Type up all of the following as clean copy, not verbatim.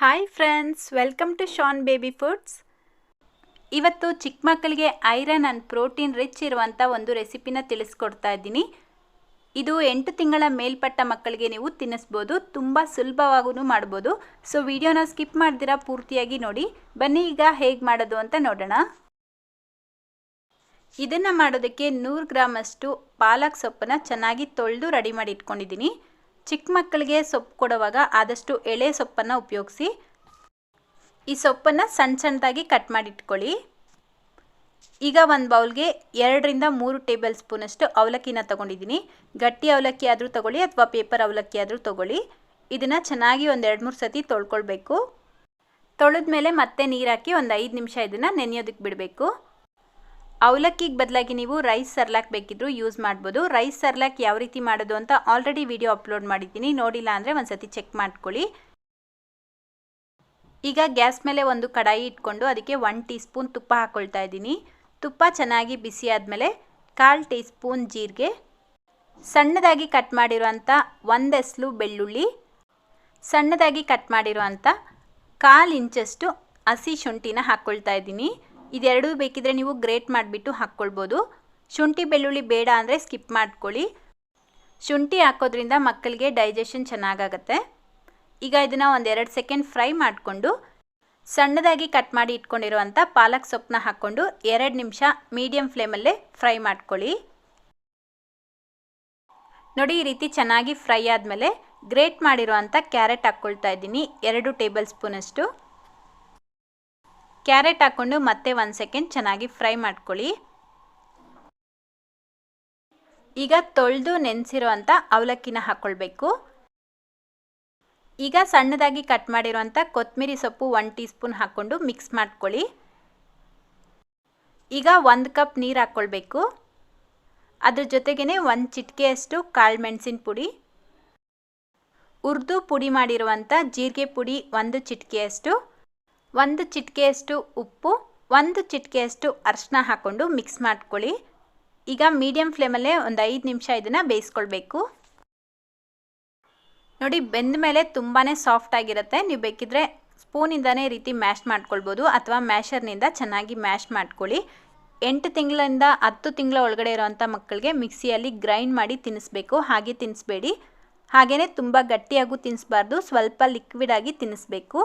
Hi friends, welcome to Shaan Baby Foods. ಇವತ್ತು ಚಿಕ್ಕ ಮಕ್ಕಳಿಗೆ ಐರನ್ ಆ್ಯಂಡ್ ಪ್ರೋಟೀನ್ ರಿಚ್ ಇರುವಂಥ ಒಂದು ರೆಸಿಪಿನ ತಿಳಿಸ್ಕೊಡ್ತಾ ಇದ್ದೀನಿ. ಇದು 8 ತಿಂಗಳ ಮೇಲ್ಪಟ್ಟ ಮಕ್ಕಳಿಗೆ ನೀವು ತಿನ್ನಿಸ್ಬೋದು. ತುಂಬ ಸುಲಭವಾಗೂ ಮಾಡ್ಬೋದು. ಸೊ ವಿಡಿಯೋನ ಸ್ಕಿಪ್ ಮಾಡ್ದಿರಾ ಪೂರ್ತಿಯಾಗಿ ನೋಡಿ. ಬನ್ನಿ ಈಗ ಹೇಗೆ ಮಾಡೋದು ಅಂತ ನೋಡೋಣ. ಇದನ್ನು ಮಾಡೋದಕ್ಕೆ 100 ಗ್ರಾಮಷ್ಟು ಪಾಲಕ್ ಸೊಪ್ಪನ್ನು ಚೆನ್ನಾಗಿ ತೊಳೆದು ರೆಡಿ ಮಾಡಿ ಇಟ್ಕೊಂಡಿದ್ದೀನಿ. ಚಿಕ್ಕ ಮಕ್ಕಳಿಗೆ ಸೊಪ್ಪು ಕೊಡುವಾಗ ಆದಷ್ಟು ಎಳೆ ಸೊಪ್ಪನ್ನು ಉಪಯೋಗಿಸಿ. ಈ ಸೊಪ್ಪನ್ನು ಸಣ್ಣ ಸಣ್ಣದಾಗಿ ಕಟ್ ಮಾಡಿ ಇಟ್ಕೊಳ್ಳಿ. ಈಗ ಒಂದು ಬೌಲ್ಗೆ 2 ರಿಂದ 3 ಟೇಬಲ್ ಸ್ಪೂನಷ್ಟು ಅವಲಕ್ಕಿನ ತೊಗೊಂಡಿದ್ದೀನಿ. ಗಟ್ಟಿ ಅವಲಕ್ಕಿ ಆದರೂ ತೊಗೊಳ್ಳಿ ಅಥವಾ ಪೇಪರ್ ಅವಲಕ್ಕಿ ಆದರೂ ತೊಗೊಳ್ಳಿ. ಇದನ್ನು ಚೆನ್ನಾಗಿ ಒಂದು 2-3 ಸತಿ ತೊಳ್ಕೊಳ್ಬೇಕು. ತೊಳೆದ್ಮೇಲೆ ಮತ್ತೆ ನೀರು ಹಾಕಿ ಒಂದು 5 ನಿಮಿಷ ಇದನ್ನು ನೆನೆಯೋದಕ್ಕೆ ಬಿಡಬೇಕು. ಅವಲಕ್ಕಿಗೆ ಬದಲಾಗಿ ನೀವು ರೈಸ್ ಸರ್ಲಾಕ್ ಬೇಕಿದ್ರೂ ಯೂಸ್ ಮಾಡ್ಬೋದು. ರೈಸ್ ಸರ್ಲಾಕ್ ಯಾವ ರೀತಿ ಮಾಡೋದು ಅಂತ ಆಲ್ರೆಡಿ ವಿಡಿಯೋ ಅಪ್ಲೋಡ್ ಮಾಡಿದ್ದೀನಿ. ನೋಡಿಲ್ಲ ಅಂದರೆ ಒಂದು ಸತಿ ಚೆಕ್ ಮಾಡ್ಕೊಳ್ಳಿ. ಈಗ ಗ್ಯಾಸ್ ಮೇಲೆ ಒಂದು ಕಡಾಯಿ ಇಟ್ಕೊಂಡು ಅದಕ್ಕೆ 1 ಟೀ ಸ್ಪೂನ್ ತುಪ್ಪ ಹಾಕ್ಕೊಳ್ತಾ ಇದ್ದೀನಿ. ತುಪ್ಪ ಚೆನ್ನಾಗಿ ಬಿಸಿ ಆದಮೇಲೆ 1/4 ಟೀ ಸ್ಪೂನ್ ಜೀರಿಗೆ, ಸಣ್ಣದಾಗಿ ಕಟ್ ಮಾಡಿರುವಂಥ 1 ಎಸ್ಲು ಬೆಳ್ಳುಳ್ಳಿ, ಸಣ್ಣದಾಗಿ ಕಟ್ ಮಾಡಿರುವಂಥ 1/4 ಇಂಚಷ್ಟು ಹಸಿ ಶುಂಠಿನ ಹಾಕ್ಕೊಳ್ತಾ ಇದ್ದೀನಿ. ಇದೆರಡೂ ಬೇಕಿದ್ರೆ ನೀವು ಗ್ರೇಟ್ ಮಾಡಿಬಿಟ್ಟು ಹಾಕ್ಕೊಳ್ಬೋದು. ಶುಂಠಿ ಬೆಳ್ಳುಳ್ಳಿ ಬೇಡ ಅಂದರೆ ಸ್ಕಿಪ್ ಮಾಡ್ಕೊಳ್ಳಿ. ಶುಂಠಿ ಹಾಕೋದ್ರಿಂದ ಮಕ್ಕಳಿಗೆ ಡೈಜೆಷನ್ ಚೆನ್ನಾಗಾಗತ್ತೆ. ಈಗ ಇದನ್ನು ಒಂದು 2 ಸೆಕೆಂಡ್ ಫ್ರೈ ಮಾಡಿಕೊಂಡು ಸಣ್ಣದಾಗಿ ಕಟ್ ಮಾಡಿ ಇಟ್ಕೊಂಡಿರುವಂಥ ಪಾಲಕ್ ಸೊಪ್ಪನ್ನ ಹಾಕ್ಕೊಂಡು 2 ನಿಮಿಷ ಮೀಡಿಯಮ್ ಫ್ಲೇಮಲ್ಲೇ ಫ್ರೈ ಮಾಡ್ಕೊಳ್ಳಿ. ನೋಡಿ, ಈ ರೀತಿ ಚೆನ್ನಾಗಿ ಫ್ರೈ ಆದಮೇಲೆ ಗ್ರೇಟ್ ಮಾಡಿರುವಂಥ ಕ್ಯಾರೆಟ್ ಹಾಕ್ಕೊಳ್ತಾ ಇದ್ದೀನಿ. 2 ಟೇಬಲ್ ಸ್ಪೂನಷ್ಟು ಕ್ಯಾರೆಟ್ ಹಾಕ್ಕೊಂಡು ಮತ್ತೆ 1 ಸೆಕೆಂಡ್ ಚೆನ್ನಾಗಿ ಫ್ರೈ ಮಾಡ್ಕೊಳ್ಳಿ. ಈಗ ತೊಳೆದು ನೆನೆಸಿರುವಂಥ ಅವಲಕ್ಕಿನ ಹಾಕ್ಕೊಳ್ಬೇಕು. ಈಗ ಸಣ್ಣದಾಗಿ ಕಟ್ ಮಾಡಿರುವಂಥ ಕೊತ್ತಂಬರಿ ಸೊಪ್ಪು 1 ಟೀ ಸ್ಪೂನ್ ಹಾಕ್ಕೊಂಡು ಮಿಕ್ಸ್ ಮಾಡ್ಕೊಳ್ಳಿ. ಈಗ 1 ಕಪ್ ನೀರು ಹಾಕ್ಕೊಳ್ಬೇಕು. ಅದ್ರ ಜೊತೆಗೇ 1 ಚಿಟಿಕೆಯಷ್ಟು ಕಾಳು ಮೆಣಸಿನ ಪುಡಿ, ಹುರಿದು ಪುಡಿ ಮಾಡಿರುವಂಥ ಜೀರಿಗೆ ಪುಡಿ 1 ಚಿಟಿಕೆಯಷ್ಟು, 1 ಚಿಟಿಕೆಯಷ್ಟು ಉಪ್ಪು, 1 ಚಿಟಿಕೆಯಷ್ಟು ಅರಿಶಿನ ಹಾಕ್ಕೊಂಡು ಮಿಕ್ಸ್ ಮಾಡ್ಕೊಳ್ಳಿ. ಈಗ ಮೀಡಿಯಮ್ ಫ್ಲೇಮಲ್ಲೇ ಒಂದು 5 ನಿಮಿಷ ಇದನ್ನು ಬೇಯಿಸ್ಕೊಳ್ಬೇಕು. ನೋಡಿ, ಬೆಂದ ಮೇಲೆ ತುಂಬಾ ಸಾಫ್ಟ್ ಆಗಿರುತ್ತೆ. ನೀವು ಬೇಕಿದ್ರೆ ಸ್ಪೂನಿಂದನೇ ಈ ರೀತಿ ಮ್ಯಾಶ್ ಮಾಡ್ಕೊಳ್ಬೋದು ಅಥವಾ ಮ್ಯಾಶರ್ನಿಂದ ಚೆನ್ನಾಗಿ ಮ್ಯಾಶ್ ಮಾಡ್ಕೊಳ್ಳಿ. 8 ತಿಂಗಳಿಂದ 10 ತಿಂಗಳ ಒಳಗಡೆ ಇರೋವಂಥ ಮಕ್ಕಳಿಗೆ ಮಿಕ್ಸಿಯಲ್ಲಿ ಗ್ರೈಂಡ್ ಮಾಡಿ ತಿನ್ನಿಸ್ಬೇಕು. ಹಾಗೆ ತಿನ್ನಿಸ್ಬೇಡಿ. ಹಾಗೆಯೇ ತುಂಬ ಗಟ್ಟಿಯಾಗೂ ತಿನ್ನಿಸ್ಬಾರ್ದು. ಸ್ವಲ್ಪ ಲಿಕ್ವಿಡ್ ಆಗಿ ತಿನ್ನಿಸ್ಬೇಕು.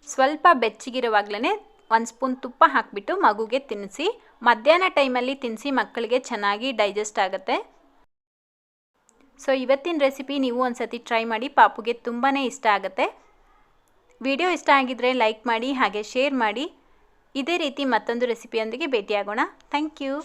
ಸ್ವಲ್ಪ ಬೆಚ್ಚಗಿರುವಾಗಲೇ 1 ಸ್ಪೂನ್ ತುಪ್ಪ ಹಾಕಿಬಿಟ್ಟು ಮಗುಗೆ ತಿನ್ನಿಸಿ. ಮಧ್ಯಾಹ್ನ ಟೈಮಲ್ಲಿ ತಿನ್ನಿಸಿ, ಮಕ್ಕಳಿಗೆ ಚೆನ್ನಾಗಿ ಡೈಜೆಸ್ಟ್ ಆಗುತ್ತೆ. ಸೊ ಇವತ್ತಿನ ರೆಸಿಪಿ ನೀವು ಒಂದು ಸತಿ ಟ್ರೈ ಮಾಡಿ. ಪಾಪುಗೆ ತುಂಬಾ ಇಷ್ಟ ಆಗುತ್ತೆ. ವಿಡಿಯೋ ಇಷ್ಟ ಆಗಿದ್ದರೆ ಲೈಕ್ ಮಾಡಿ, ಹಾಗೆ ಶೇರ್ ಮಾಡಿ. ಇದೇ ರೀತಿ ಮತ್ತೊಂದು ರೆಸಿಪಿಯೊಂದಿಗೆ ಭೇಟಿಯಾಗೋಣ. Thank you.